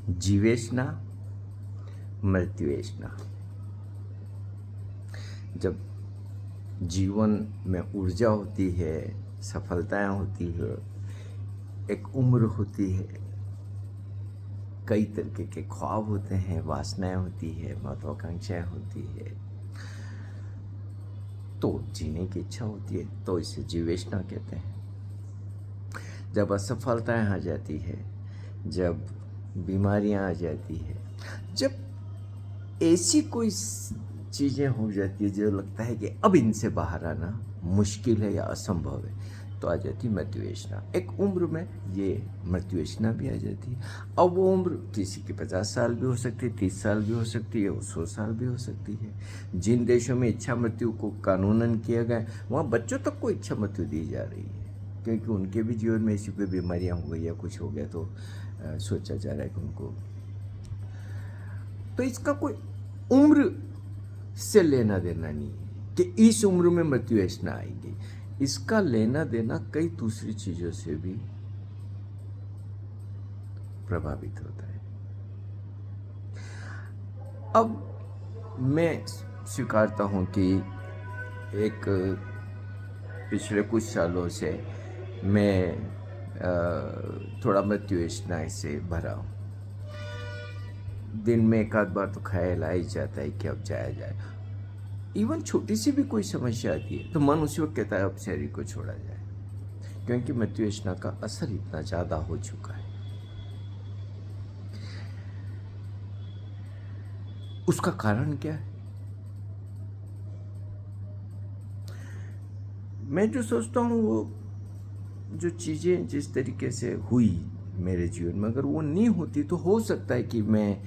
जीवेशना मृत्युवेशना। जब जीवन में ऊर्जा होती है, सफलताएं होती है, एक उम्र होती है, कई तरीके के ख्वाब होते हैं, वासनाएं होती है, महत्वाकांक्षाएं होती है, तो जीने की इच्छा होती है, तो इसे जीवेशना कहते हैं। जब असफलताएं आ जाती है, जब बीमारियां आ जाती है, जब ऐसी कोई चीज़ें हो जाती है जो लगता है कि अब इनसे बाहर आना मुश्किल है या असंभव है, तो आ जाती मृत्युवेशना। एक उम्र में ये मृत्युवेशना भी आ जाती है। अब वो उम्र किसी की 50 साल भी हो सकती है, 30 साल भी हो सकती है, 100 साल भी हो सकती है। जिन देशों में इच्छा मृत्यु को कानूनन किया गया, वहाँ बच्चों तक को इच्छा मृत्यु दी जा रही है, क्योंकि उनके भी जीवन में ऐसी कोई बीमारियाँ हो गई या कुछ हो गया, तो सोचा जा रहा है कि उनको, तो इसका कोई उम्र से लेना देना नहीं है कि इस उम्र में मृत्युवेशना आएगी। इसका लेना देना कई दूसरी चीजों से भी प्रभावित होता है। अब मैं स्वीकारता हूं कि एक पिछले कुछ सालों से मैं थोड़ा मृत्युवेशना से भरा हूं। दिन में एक आध बार तो ख्याल आ ही जाता है कि अब जाया जाए। इवन छोटी सी भी कोई समस्या आती है तो मन उसी वक्त कहता है अब शरीर को छोड़ा जाए, क्योंकि मृत्युवेशना का असर इतना ज्यादा हो चुका है। उसका कारण क्या है? मैं जो सोचता हूँ, वो जो चीजें जिस तरीके से हुई मेरे जीवन में, अगर वो नहीं होती तो हो सकता है कि मैं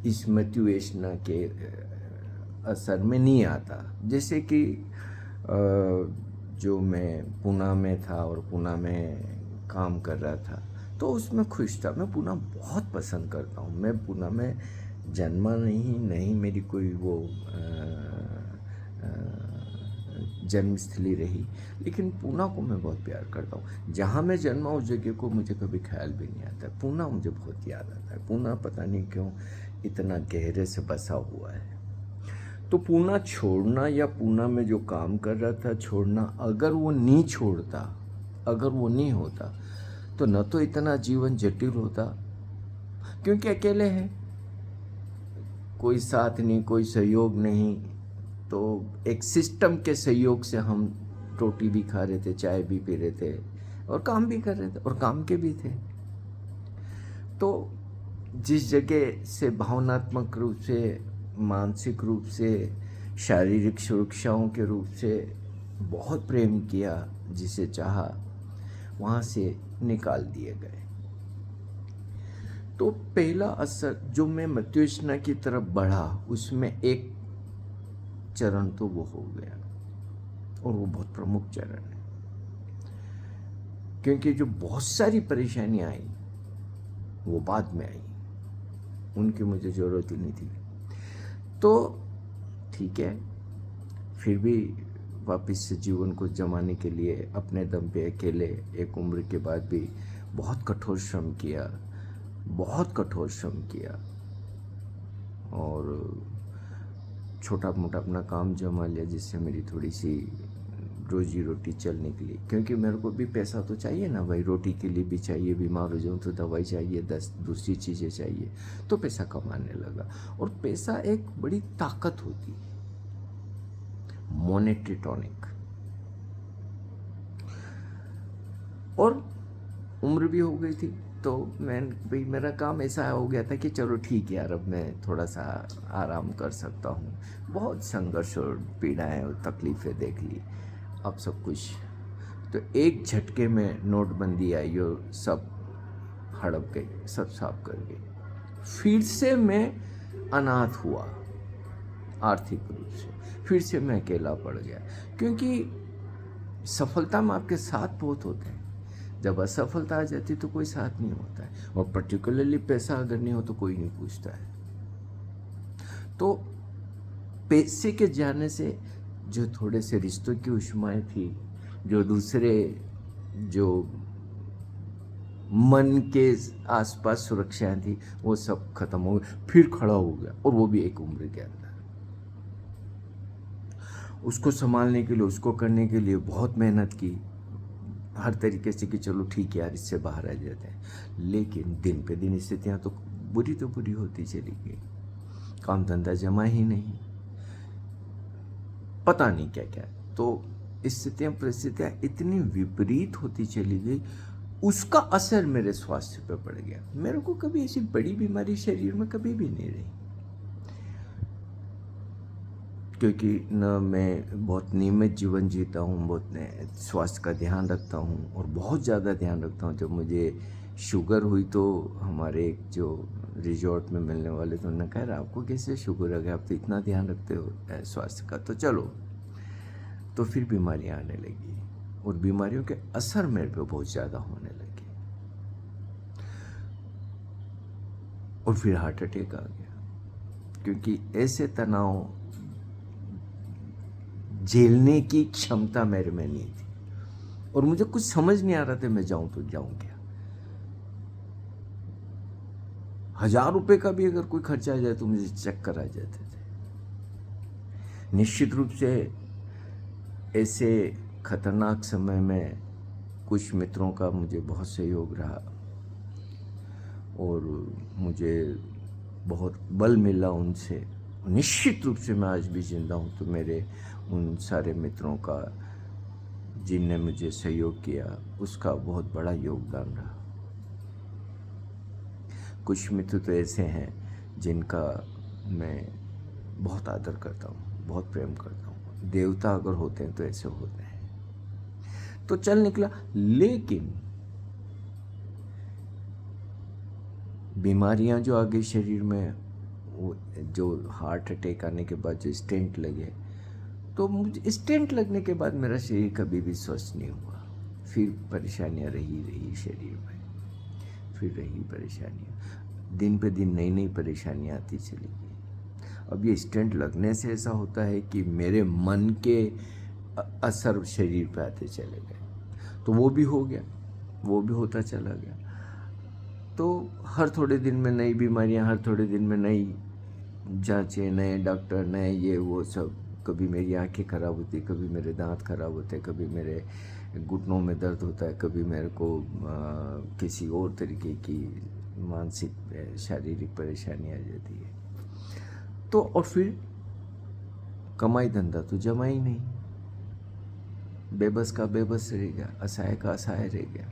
इस मृत्युवेशना के असर में नहीं आता। जैसे कि जो मैं पुणे में था और पुणे में काम कर रहा था, तो उसमें खुश था। मैं पुणे बहुत पसंद करता हूँ। मैं पुणे में जन्मा नहीं मेरी कोई वो जन्मस्थली रही, लेकिन पुणे को मैं बहुत प्यार करता हूँ। जहाँ मैं जन्मा उस जगह को मुझे कभी ख्याल भी नहीं आता। पुणे मुझे बहुत याद आता है। पुणे पता नहीं क्यों इतना गहरे से बसा हुआ है। तो पुणे छोड़ना, या पुणे में जो काम कर रहा था छोड़ना, अगर वो नहीं छोड़ता, अगर वो नहीं होता, तो न तो इतना जीवन जटिल होता, क्योंकि अकेले हैं, कोई साथ नहीं, कोई सहयोग नहीं। तो एक सिस्टम के सहयोग से हम रोटी भी खा रहे थे, चाय भी पी रहे थे, और काम भी कर रहे थे, और काम के भी थे। तो जिस जगह से भावनात्मक रूप से, मानसिक रूप से, शारीरिक सुरक्षाओं के रूप से बहुत प्रेम किया, जिसे चाहा, वहाँ से निकाल दिए गए। तो पहला असर जो मैं मृत्युवेशना की तरफ बढ़ा, उसमें एक चरण तो वो हो गया, और वो बहुत प्रमुख चरण है, क्योंकि जो बहुत सारी परेशानियां आई वो बाद में आई, उनकी मुझे जरूरत ही नहीं थी। तो ठीक है, फिर भी वापस से जीवन को जमाने के लिए अपने दम पे अकेले एक उम्र के बाद भी बहुत कठोर श्रम किया, बहुत कठोर श्रम किया, और छोटा मोटा अपना काम जमा लिया, जिससे मेरी थोड़ी सी रोजी रोटी चलने के लिए, क्योंकि मेरे को भी पैसा तो चाहिए ना भाई, रोटी के लिए भी चाहिए, बीमार हो जाऊँ तो दवाई चाहिए, 10 दूसरी चीज़ें चाहिए, तो पैसा कमाने लगा। और पैसा एक बड़ी ताकत होती है, मॉनेटरी टॉनिक। और उम्र भी हो गई थी, तो मैं भाई मेरा काम ऐसा हो गया था कि चलो ठीक है यार, अब मैं थोड़ा सा आराम कर सकता हूँ। बहुत संघर्ष और पीड़ाएं और तकलीफ़ें देख ली, अब सब कुछ। तो एक झटके में नोटबंदी आई और सब हड़प गई, सब साफ कर गई। फिर से मैं अनाथ हुआ आर्थिक रूप से, फिर से मैं अकेला पड़ गया, क्योंकि सफलता में आपके साथ बहुत होते हैं, जब असफलता आ जाती तो कोई साथ नहीं होता है, और पर्टिकुलरली पैसा अगर नहीं हो तो कोई नहीं पूछता है। तो पैसे के जाने से जो थोड़े से रिश्तों की उष्माएं थी, जो दूसरे जो मन के आसपास सुरक्षाएं थी, वो सब खत्म हो गई। फिर खड़ा हो गया, और वो भी एक उम्र के अंदर। उसको संभालने के लिए, उसको करने के लिए बहुत मेहनत की हर तरीके से कि चलो ठीक है यार, इससे बाहर आ जाते हैं। लेकिन दिन पे दिन स्थितियाँ तो बुरी होती चली गई। काम धंधा जमा ही नहीं, पता नहीं क्या क्या। तो स्थितियाँ परिस्थितियाँ इतनी विपरीत होती चली गई, उसका असर मेरे स्वास्थ्य पे पड़ गया। मेरे को कभी ऐसी बड़ी बीमारी शरीर में कभी भी नहीं रही, क्योंकि न मैं बहुत नियमित जीवन जीता हूँ, बहुत स्वास्थ्य का ध्यान रखता हूँ, और बहुत ज़्यादा ध्यान रखता हूँ। जब मुझे शुगर हुई तो हमारे एक जो रिजॉर्ट में मिलने वाले थे, उन्होंने कहा आपको कैसे शुगर आ गया, आप तो इतना ध्यान रखते हो स्वास्थ्य का, तो चलो। तो फिर बीमारियाँ आने लगी, और बीमारियों के असर मेरे पे बहुत ज़्यादा होने लगे, और फिर हार्ट अटैक आ गया। क्योंकि ऐसे तनाव झेलने की क्षमता मेरे में नहीं थी, और मुझे कुछ समझ नहीं आ रहा था मैं जाऊं तो जाऊं क्या। 1000 रुपए का भी अगर कोई खर्चा आ जाए तो मुझे चक्कर आ जाते थे। निश्चित रूप से ऐसे खतरनाक समय में कुछ मित्रों का मुझे बहुत सहयोग रहा, और मुझे बहुत बल मिला उनसे। निश्चित रूप से मैं आज भी जिंदा हूँ तो मेरे उन सारे मित्रों का, जिनने मुझे सहयोग किया, उसका बहुत बड़ा योगदान रहा। कुछ मित्र तो ऐसे हैं जिनका मैं बहुत आदर करता हूँ, बहुत प्रेम करता हूँ। देवता अगर होते हैं तो ऐसे होते हैं। तो चल निकला, लेकिन बीमारियां जो आ गई शरीर में, वो जो हार्ट अटैक आने के बाद जो स्टेंट लगे, तो मुझे स्टेंट लगने के बाद मेरा शरीर कभी भी स्वस्थ नहीं हुआ। फिर परेशानियां रही शरीर में, फिर रही परेशानियां, दिन पे दिन नई नई परेशानियां आती चली गई। अब ये स्टेंट लगने से ऐसा होता है कि मेरे मन के असर शरीर पे आते चले गए, तो वो भी हो गया, वो भी होता चला गया। तो हर थोड़े दिन में नई बीमारियां, हर थोड़े दिन में नई जांचें, नए डॉक्टर, नए ये वो सब। कभी मेरी आंखें खराब होती, कभी मेरे दांत खराब होते, कभी मेरे घुटनों में दर्द होता है, कभी मेरे को किसी और तरीके की मानसिक शारीरिक परेशानी आ जाती है। तो और फिर कमाई धंधा तो जमा ही नहीं, बेबस का बेबस रह गया, असहाय का असहाय रह गया।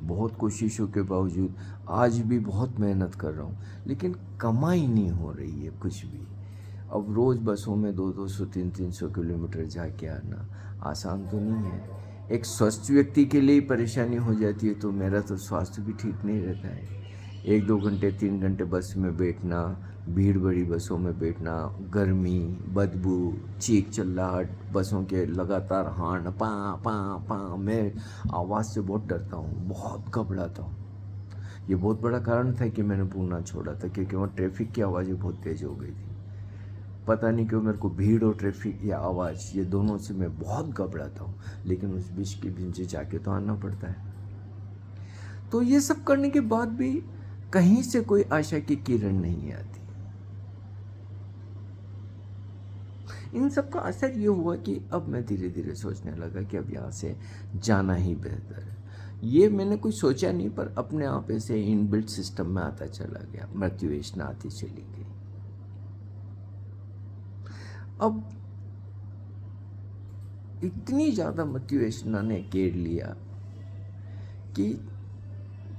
बहुत कोशिशों के बावजूद आज भी बहुत मेहनत कर रहा हूँ, लेकिन कमाई नहीं हो रही है कुछ भी। अब रोज़ बसों में 200-200 300-300 किलोमीटर जाके आना आसान तो नहीं है। एक स्वस्थ व्यक्ति के लिए ही परेशानी हो जाती है, तो मेरा तो स्वास्थ्य भी ठीक नहीं रहता है। 1-2 घंटे 3 घंटे बस में बैठना, भीड़ भरी बसों में बैठना, गर्मी, बदबू, चीख चिल्लाहट, बसों के लगातार हॉर्न, पा पा पा। मैं आवाज़ से बहुत डरता हूँ, बहुत घबराता हूँ। ये बहुत बड़ा कारण था कि मैंने पूना छोड़ा था, क्योंकि वहाँ ट्रैफिक की आवाज़ें बहुत तेज़ हो गई थी। पता नहीं क्यों मेरे को भीड़ और ट्रैफिक या आवाज़, ये दोनों से मैं बहुत घबराता हूँ, लेकिन उस बीच के बीच जाके तो आना पड़ता है। तो ये सब करने के बाद भी कहीं से कोई आशा की किरण नहीं आती। इन सब का असर ये हुआ कि अब मैं धीरे धीरे सोचने लगा कि अब यहाँ से जाना ही बेहतर है। ये मैंने कुछ सोचा नहीं, पर अपने आप ऐसे इनबिल्ट सिस्टम में आता चला गया, मृत्यु वेशना आती चली गई। अब इतनी ज़्यादा मृत्यु वेशना ने घेर लिया कि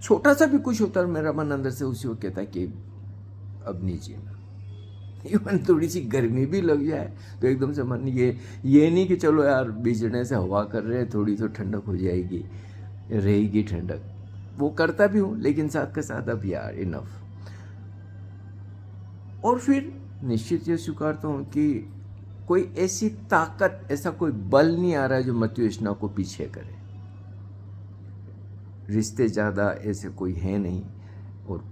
छोटा सा भी कुछ होता है, मेरा मन अंदर से उसी को कहता है कि अब नहीं जीना। इवन थोड़ी सी गर्मी भी लग जाए तो एकदम से मन ये नहीं कि चलो यार बिजड़ने से हवा कर रहे हैं, थोड़ी तो ठंडक हो जाएगी, रहेगी ठंडक। वो करता भी हूँ, लेकिन साथ के साथ अब यार इनफ। और फिर निश्चित ये स्वीकारता हूँ कि कोई ऐसी ताकत, ऐसा कोई बल नहीं आ रहा है जो मृत्यु वेशना को पीछे करे। रिश्ते ज़्यादा ऐसे कोई है नहीं, और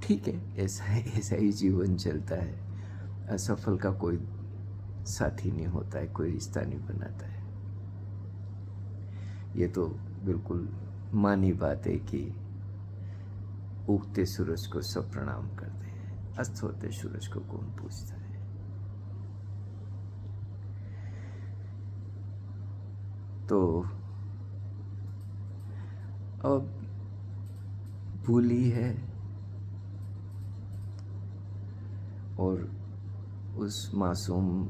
ठीक है, ऐसा ही जीवन चलता है। असफल का कोई साथी नहीं होता है, कोई रिश्ता नहीं बनाता है। ये तो बिल्कुल मानी बात है कि उगते सूरज को सब प्रणाम करते हैं, अस्त होते सूरज को कौन पूछता है। तो अब भूल ही है, और उस मासूम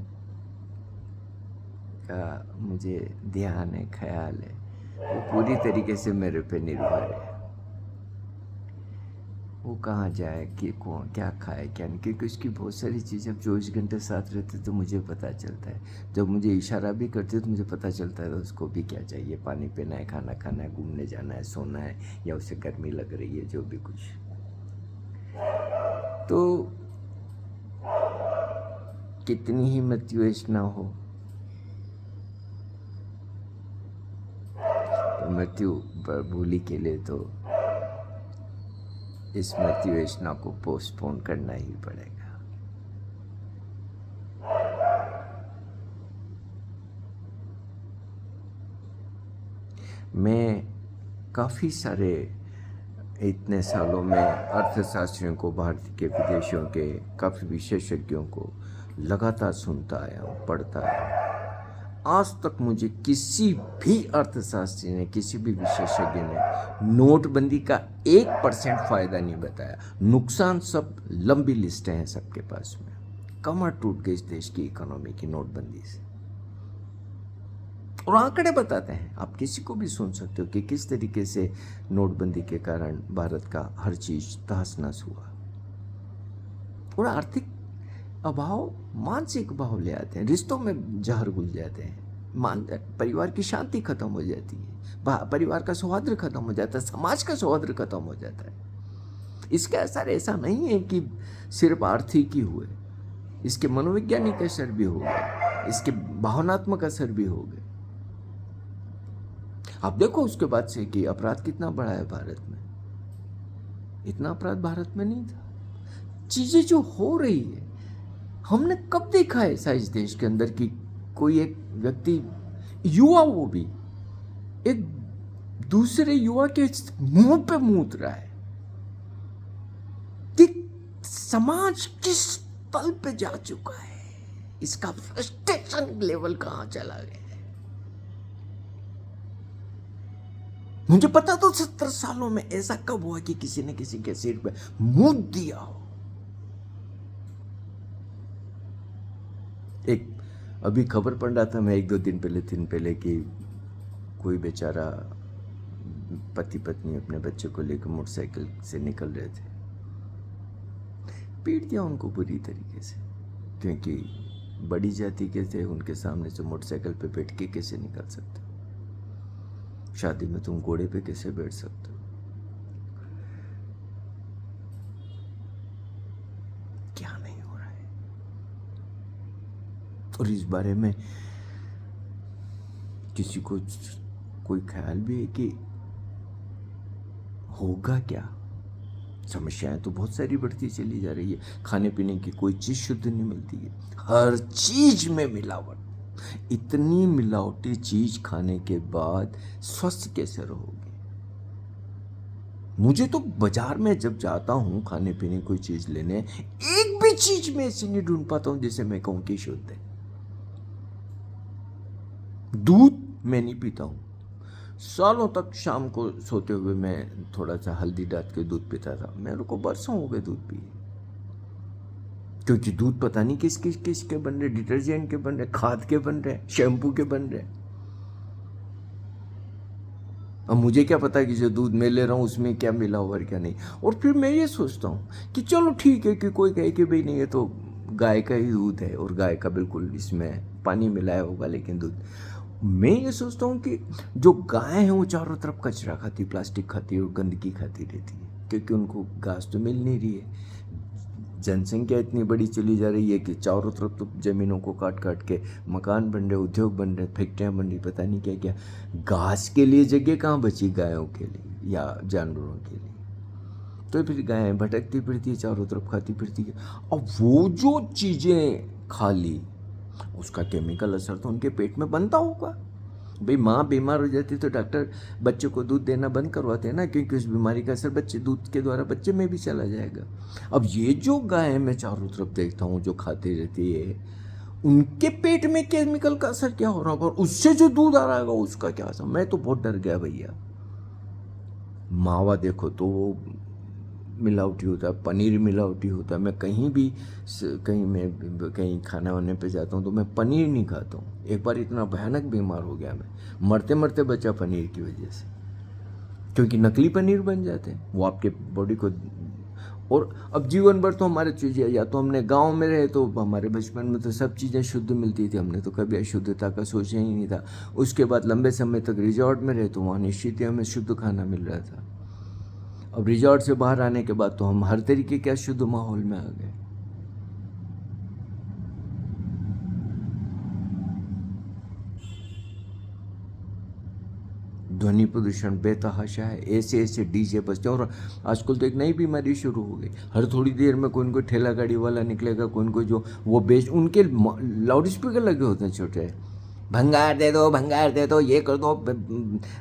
का मुझे ध्यान है, ख्याल है, वो पूरी तरीके से मेरे पे निर्भर है। वो कहाँ जाए, कि कौन क्या खाए क्या नहीं, क्योंकि उसकी बहुत सारी चीज़ें अब 24 घंटे साथ रहते तो मुझे पता चलता है। जब मुझे इशारा भी करते तो मुझे पता चलता है तो उसको भी क्या चाहिए, पानी पीना है, खाना खाना है, घूमने जाना है, सोना है, या उसे गर्मी लग रही है, जो भी कुछ। तो कितनी ही मृत्युएश ना हो, तो मृत्यु पर भूली के लिए तो इस मृत्युवेशना को पोस्टपोन करना ही पड़ेगा। मैं काफ़ी सारे इतने सालों में अर्थशास्त्रियों को, भारत के विदेशों के काफ़ी विशेषज्ञों को लगातार सुनता आया हूँ, पढ़ता आया हूँ। आज तक मुझे किसी भी अर्थशास्त्री ने, किसी भी विशेषज्ञ ने नोटबंदी का 1% फायदा नहीं बताया। नुकसान सब लंबी लिस्टें हैं सबके पास में। कमर टूट गई इस देश की इकोनॉमी की नोटबंदी से, और आंकड़े बताते हैं। आप किसी को भी सुन सकते हो कि किस तरीके से नोटबंदी के कारण भारत का हर चीज तहस नहस हुआ। और आर्थिक अभाव मानसिक अभाव ले आते हैं, रिश्तों में जहर घुल जाते हैं, परिवार की शांति खत्म हो जाती है, परिवार का सौहार्द खत्म हो जाता है, समाज का सौहार्द खत्म हो जाता है। इसका असर ऐसा नहीं है कि सिर्फ आर्थिक ही हुए, इसके मनोवैज्ञानिक असर भी हो गए, इसके भावनात्मक असर भी हो गए। आप देखो उसके बाद से कि अपराध कितना बढ़ा है भारत में। इतना अपराध भारत में नहीं था। चीजें जो हो रही है, हमने कब देखा है ऐसा इस देश के अंदर कि कोई एक व्यक्ति, युवा, वो भी एक दूसरे युवा के मुंह पे मूत रहा है। समाज किस तल पे जा चुका है, इसका फ्रस्ट्रेशन लेवल कहां चला गया है। मुझे पता तो 70 सालों में ऐसा कब हुआ कि किसी ने किसी के सिर पे मूत दिया हो। एक अभी खबर पढ़ रहा था मैं 1-2 दिन पहले कि कोई बेचारा पति पत्नी अपने बच्चे को लेकर मोटरसाइकिल से निकल रहे थे, पीट दिया उनको बुरी तरीके से, क्योंकि बड़ी जाति के थे, उनके सामने से मोटरसाइकिल पे बैठ के कैसे निकल सकते हो, शादी में तुम घोड़े पे कैसे बैठ सकते हो। क्या नहीं हो रहा है। और इस बारे में किसी को कोई ख्याल भी है कि होगा क्या। समस्याएं तो बहुत सारी बढ़ती चली जा रही है। खाने पीने की कोई चीज शुद्ध नहीं मिलती है, हर चीज में मिलावट। इतनी मिलावटी चीज खाने के बाद स्वस्थ कैसे रहोगे। मुझे तो बाजार में जब जाता हूं खाने पीने कोई चीज लेने, एक भी चीज में ऐसी नहीं ढूंढ पाता हूं जिसे मैं कहूं कि शुद्ध है। दूध मैं नहीं पीता हूं। सालों तक शाम को सोते हुए मैं थोड़ा सा हल्दी डाल के दूध पीता था। मेरे को बरसों हो गए दूध पिए, क्योंकि दूध पता नहीं किस किस किस के बन रहे, डिटर्जेंट के बन रहे, खाद के बन रहे, शैम्पू के बन रहे। अब मुझे क्या पता कि जो दूध मैं ले रहा हूं उसमें क्या मिला हुआ और क्या नहीं। और फिर मैं ये सोचता हूं कि चलो ठीक है कि कोई कहे कि भाई नहीं है तो गाय का ही दूध है और गाय का बिल्कुल इसमें पानी मिलाया होगा, लेकिन दूध। मैं ये सोचता हूँ कि जो गाय है वो चारों तरफ कचरा खाती, प्लास्टिक खाती है और गंदगी खाती रहती है, क्योंकि उनको घास तो मिल नहीं रही है। जनसंख्या इतनी बड़ी चली जा रही है कि चारों तरफ तो जमीनों को काट काट के मकान बन रहे, उद्योग बन रहे, फैक्ट्रियाँ बन रही, पता नहीं क्या क्या। घास के लिए जगह कहाँ बची गायों के लिए या जानवरों के लिए। तो फिर गायें भटकती फिरती है, चारों तरफ खाती फिरती है। अब वो जो चीज़ें खा ली उसका केमिकल असर तो उनके पेट में बनता होगा। भाई माँ बीमार हो जाती तो डॉक्टर बच्चे को दूध देना बंद करवाते हैं ना, क्योंकि उस बीमारी का असर बच्चे दूध के द्वारा बच्चे में भी चला जाएगा। अब ये जो गाय मैं चारों तरफ देखता हूँ जो खाती रहती है, उनके पेट में केमिकल का असर क्या हो रहा होगा, और उससे जो दूध आ रहा होगा उसका क्या असर। मैं तो बहुत डर गया भैया। मावा देखो तो मिलावटी होता है, पनीर मिलावटी होता है। मैं कहीं भी कहीं खाना वाने पे जाता हूँ तो मैं पनीर नहीं खाता हूँ। एक बार इतना भयानक बीमार हो गया मैं, मरते मरते बचा पनीर की वजह से, क्योंकि नकली पनीर बन जाते हैं वो आपके बॉडी को। और अब जीवन भर तो हमारे चीज़ें, या तो हमने गांव में रहे तो हमारे बचपन में तो सब चीज़ें शुद्ध मिलती थी, हमने तो कभी अशुद्धता का सोचा ही नहीं था। उसके बाद लंबे समय तक रिजॉर्ट में रहे तो वहाँ निश्चित ही हमें शुद्ध खाना मिल रहा था। अब रिजॉर्ट से बाहर आने के बाद तो हम हर तरीके के अशुद्ध माहौल में आ गए। ध्वनि प्रदूषण बेतहाशा है, ऐसे ऐसे डीजे बजते हैं। और आजकल तो एक नई बीमारी शुरू हो गई, हर थोड़ी देर में कोई न कोई ठेला गाड़ी वाला निकलेगा, कोई न कोई जो वो बेच, उनके लाउड स्पीकर लगे होते हैं छोटे, भंगार दे दो, ये कर दो,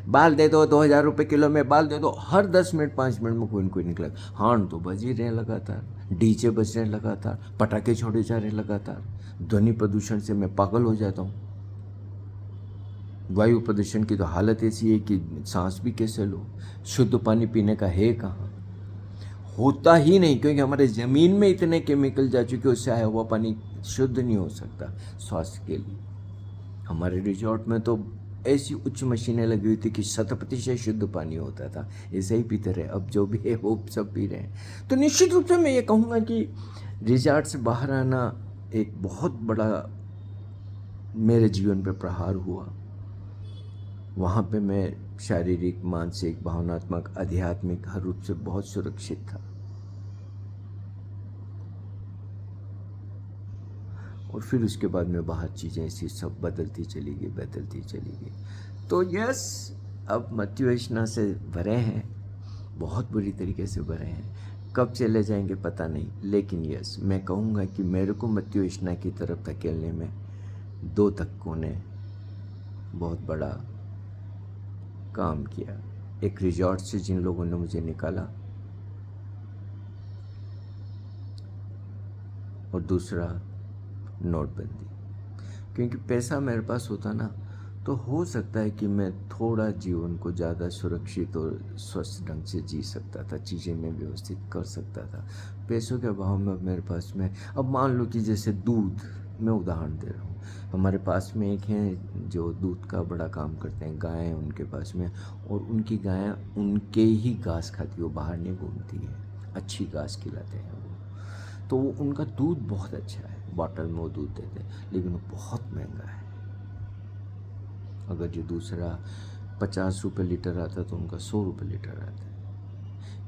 बाल दे दो, 2,000 रुपये किलो में बाल दे दो। हर 10 मिनट 5 मिनट में कोई न कोई निकलेगा। हॉर्न तो बज ही रहे हैं लगातार, डीजे बज रहे हैं लगातार, पटाखे छोड़े जा रहे हैं लगातार। ध्वनि प्रदूषण से मैं पागल हो जाता हूँ। वायु प्रदूषण की तो हालत ऐसी है कि सांस भी कैसे लो, शुद्ध पानी पीने का है कहाँ, होता ही नहीं, क्योंकि हमारे ज़मीन में इतने केमिकल जा चुके, उससे आया हुआ पानी शुद्ध नहीं हो सकता स्वास्थ्य के लिए। हमारे रिजॉर्ट में तो ऐसी उच्च मशीनें लगी हुई थी कि 100% शुद्ध पानी होता था, ऐसे ही पीते रहे। अब जो भी है वो सब पी रहे हैं। तो निश्चित रूप से मैं ये कहूँगा कि रिजॉर्ट से बाहर आना एक बहुत बड़ा मेरे जीवन पे प्रहार हुआ। वहाँ पे मैं शारीरिक, मानसिक, भावनात्मक, आध्यात्मिक हर रूप से बहुत सुरक्षित था। और फिर उसके बाद में बाहर चीज़ें ऐसी सब बदलती चली गई। तो यस, अब मोटिवेशना से भरे हैं, बहुत बुरी तरीके से भरे हैं। कब चले जाएंगे पता नहीं, लेकिन यस, मैं कहूँगा कि मेरे को मोटिवेशना की तरफ धकेलने में 2 धक्कों ने बहुत बड़ा काम किया। एक रिजॉर्ट से जिन लोगों ने मुझे निकाला, और दूसरा नोटबंदी। क्योंकि पैसा मेरे पास होता ना, तो हो सकता है कि मैं थोड़ा जीवन को ज़्यादा सुरक्षित और स्वस्थ ढंग से जी सकता था, चीज़ें मैं व्यवस्थित कर सकता था। पैसों के अभाव में मेरे पास में, अब मान लो कि जैसे दूध, मैं उदाहरण दे रहा हूँ, हमारे पास में एक हैं जो दूध का बड़ा काम करते हैं, गाय हैं उनके पास में, और उनकी गाय उनके ही घास खाती है, वो बाहर नहीं घूमती है, अच्छी घास खिलाते हैं वो। तो उनका दूध बहुत अच्छा है, बॉटल में वो दूध देते हैं, लेकिन वो बहुत महंगा है। अगर जो दूसरा 50 रुपये लीटर आता तो उनका 100 रुपये लीटर आता है।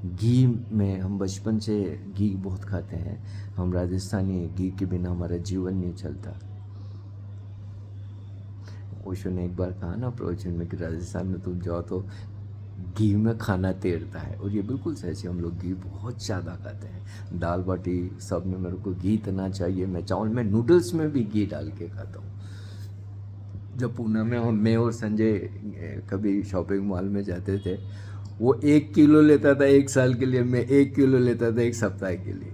घी में हम बचपन से घी बहुत खाते हैं, हम राजस्थानी, घी के बिना हमारा जीवन नहीं चलता। ओशो ने एक बार कहा ना प्रवचन में कि राजस्थान में तुम जाओ तो घी में खाना तैरता है, और ये बिल्कुल सच है। हम लोग घी बहुत ज़्यादा खाते हैं, दाल बाटी सब में मेरे को घी इतना चाहिए। मैं चावल में, नूडल्स में भी घी डाल के खाता हूँ। जब पूना में मैं और संजय कभी शॉपिंग मॉल में जाते थे, वो 1 किलो लेता था 1 साल के लिए, मैं 1 किलो लेता था 1 सप्ताह के लिए,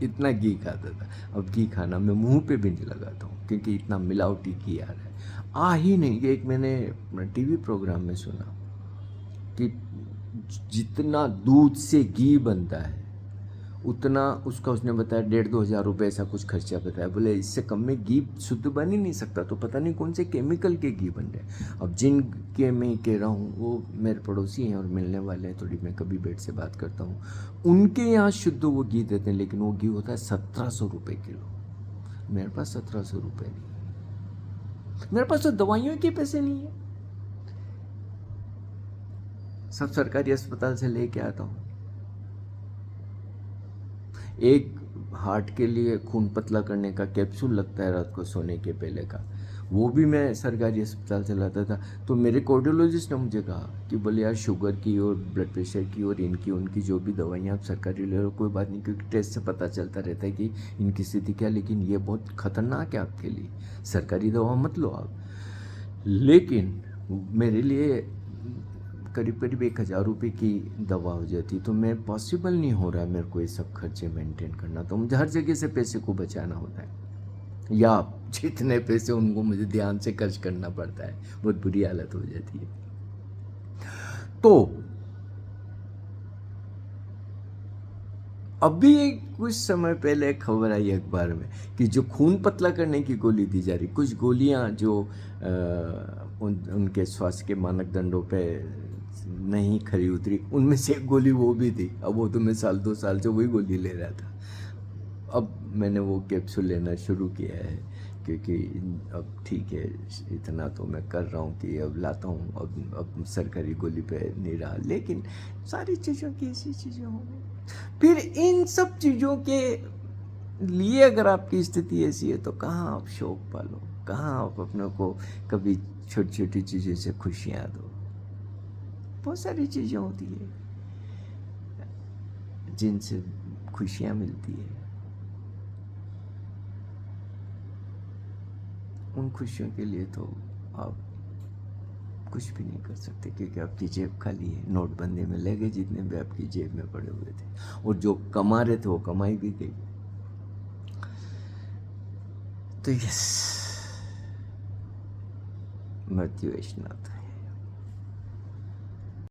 इतना घी खाता था। अब घी खाना मैं मुंह पे भी नहीं लगाता हूँ, क्योंकि इतना मिलावटी घी आ रहा है, आ ही नहीं। एक मैंने टीवी प्रोग्राम में सुना कि जितना दूध से घी बनता है उतना उसका, उसने बताया 1,5-2 हज़ार रुपये ऐसा कुछ खर्चा बताया। बोले इससे कम में घी शुद्ध बन ही नहीं सकता, तो पता नहीं कौन से केमिकल के घी बन रहे। अब जिन के मैं कह रहा हूँ वो मेरे पड़ोसी हैं और मिलने वाले हैं, थोड़ी मैं कभी बैठ से बात करता हूँ, उनके यहाँ शुद्ध वो घी देते हैं, लेकिन वो घी होता है 1,700 रुपये किलो। मेरे पास 1,700 रुपये नहीं, मेरे पास तो दवाइयों के पैसे नहीं है। सब सरकारी अस्पताल से लेके आता हूँ। एक हार्ट के लिए खून पतला करने का कैप्सूल लगता है रात को सोने के पहले का, वो भी मैं सरकारी अस्पताल से लाता था। तो मेरे कार्डियोलॉजिस्ट ने मुझे कहा कि बोले यार शुगर की और ब्लड प्रेशर की और इनकी उनकी जो भी दवाइयाँ आप सरकारी ले लो कोई बात नहीं, क्योंकि टेस्ट से पता चलता रहता है कि इनकी स्थिति क्या, लेकिन ये बहुत खतरनाक है आपके लिए, सरकारी दवा मत लो आप। लेकिन मेरे लिए करीब करीब 1,000 रुपये की दवा हो जाती, तो मैं पॉसिबल नहीं हो रहा है मेरे को ये सब खर्चे मेंटेन करना, तो मुझे हर जगह से पैसे को बचाना होता है, या जितने पैसे उनको मुझे ध्यान से खर्च करना पड़ता है, बहुत बुरी हालत हो जाती है। तो अभी कुछ समय पहले खबर आई अखबार में कि जो खून पतला करने की गोली दी जा रही, कुछ गोलियां जो उनके स्वास्थ्य के मानदंडों पे नहीं खरी उतरी, उनमें से एक गोली वो भी थी। अब वो तो मैं 1-2 साल से वही गोली ले रहा था। अब मैंने वो कैप्सूल लेना शुरू किया है, क्योंकि अब ठीक है, इतना तो मैं कर रहा हूँ कि अब लाता हूँ, अब सरकारी गोली पे नहीं रहा। लेकिन सारी चीज़ों की ऐसी चीज़ें हो गई। फिर इन सब चीज़ों के लिए अगर आपकी स्थिति ऐसी है, तो कहाँ आप शौक पालो, कहाँ आप अपने को कभी छोटी छोटी चीज़ों से खुशियाँ दो। बहुत सारी चीज़ें होती है जिनसे खुशियाँ मिलती है, उन खुशियों के लिए तो आप कुछ भी नहीं कर सकते, क्योंकि आपकी जेब खाली है। नोटबंदी में ले गए जितने भी आपकी जेब में पड़े हुए थे, और जो कमा रहे थे वो कमाई भी गई। तो यस, मृत्यु ऐशनाथ है।